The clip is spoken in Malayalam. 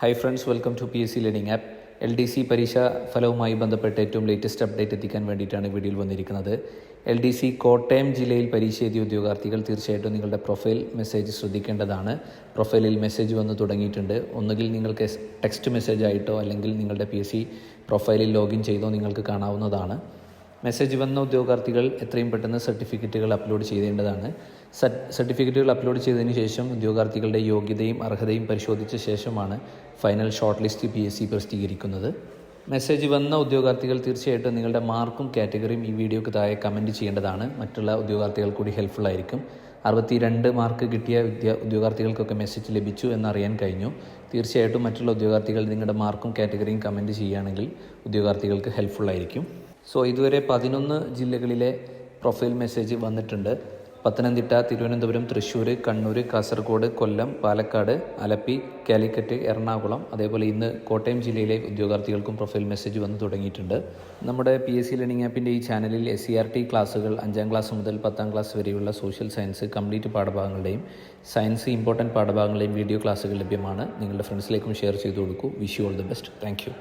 Hi friends, welcome to PSC learning app. LDC പരീക്ഷാ ഫലവുമായി ബന്ധപ്പെട്ട് ഏറ്റവും ലേറ്റസ്റ്റ് അപ്ഡേറ്റ് എത്തിക്കാൻ വേണ്ടിയിട്ടാണ് വീഡിയോയിൽ വന്നിരിക്കുന്നത്. LDC കോട്ടയം ജില്ലയിൽ പരീക്ഷ എഴുതിയ ഉദ്യോഗാർത്ഥികൾ തീർച്ചയായിട്ടും നിങ്ങളുടെ പ്രൊഫൈൽ മെസ്സേജ് ശ്രദ്ധിക്കേണ്ടതാണ്. പ്രൊഫൈലിൽ മെസ്സേജ് വന്ന് തുടങ്ങിയിട്ടുണ്ട്. ഒന്നുകിൽ നിങ്ങൾക്ക് ടെക്സ്റ്റ് മെസ്സേജ് ആയിട്ടോ അല്ലെങ്കിൽ നിങ്ങളുടെ PSC പ്രൊഫൈലിൽ ലോഗിൻ ചെയ്തോ നിങ്ങൾക്ക് കാണാവുന്നതാണ്. മെസ്സേജ് വന്ന ഉദ്യോഗാർത്ഥികൾ എത്രയും പെട്ടെന്ന് സർട്ടിഫിക്കറ്റുകൾ അപ്ലോഡ് ചെയ്യേണ്ടതാണ്. സർട്ടിഫിക്കറ്റുകൾ അപ്ലോഡ് ചെയ്തതിന് ശേഷം ഉദ്യോഗാർത്ഥികളുടെ യോഗ്യതയും അർഹതയും പരിശോധിച്ച ശേഷമാണ് ഫൈനൽ ഷോർട്ട് ലിസ്റ്റ് PSC പ്രസിദ്ധീകരിക്കുന്നത്. മെസ്സേജ് വന്ന ഉദ്യോഗാർത്ഥികൾ തീർച്ചയായിട്ടും നിങ്ങളുടെ മാർക്കും കാറ്റഗറിയും ഈ വീഡിയോക്ക് താഴെ കമൻറ്റ് ചെയ്യേണ്ടതാണ്. മറ്റുള്ള ഉദ്യോഗാർത്ഥികൾ കൂടി ഹെൽപ്ഫുൾ ആയിരിക്കും. 62 മാർക്ക് കിട്ടിയ ഉദ്യോഗാർത്ഥികൾക്കൊക്കെ മെസ്സേജ് ലഭിച്ചു എന്നറിയാൻ കഴിഞ്ഞു. തീർച്ചയായിട്ടും മറ്റുള്ള ഉദ്യോഗാർത്ഥികൾ നിങ്ങളുടെ മാർക്കും കാറ്റഗറിയും കമൻറ്റ് ചെയ്യുകയാണെങ്കിൽ ഉദ്യോഗാർത്ഥികൾക്ക് ഹെൽപ്ഫുൾ ആയിരിക്കും. ഇതുവരെ 11 ജില്ലകളിലെ പ്രൊഫൈൽ മെസ്സേജ് വന്നിട്ടുണ്ട്. പത്തനംതിട്ട, തിരുവനന്തപുരം, തൃശ്ശൂർ, കണ്ണൂർ, കാസർഗോഡ്, കൊല്ലം, പാലക്കാട്, ആലപ്പി, കാലിക്കറ്റ്, എറണാകുളം, അതേപോലെ ഇന്ന് കോട്ടയം ജില്ലയിലെ ഉദ്യോഗാർത്ഥികൾക്കും പ്രൊഫൈൽ മെസ്സേജ് വന്ന് തുടങ്ങിയിട്ടുണ്ട്. നമ്മുടെ PSC ലേണിംഗ് ആപ്പിൻ്റെ ഈ ചാനലിൽ SCRT ക്ലാസ്സുകൾ 5ാം ക്ലാസ് മുതൽ 10ാം ക്ലാസ് വരെയുള്ള സോഷ്യൽ സയൻസ് കംപ്ലീറ്റ് പാഠഭാഗങ്ങളുടെയും സയൻസ് ഇമ്പോർട്ടൻറ്റ് പാഠഭാഗങ്ങളുടെയും വീഡിയോ ക്ലാസ്സുകൾ ലഭ്യമാണ്. നിങ്ങളുടെ ഫ്രണ്ട്സിലേക്കും ഷെയർ ചെയ്ത് കൊടുക്കൂ. Wish you all the best. Thank U.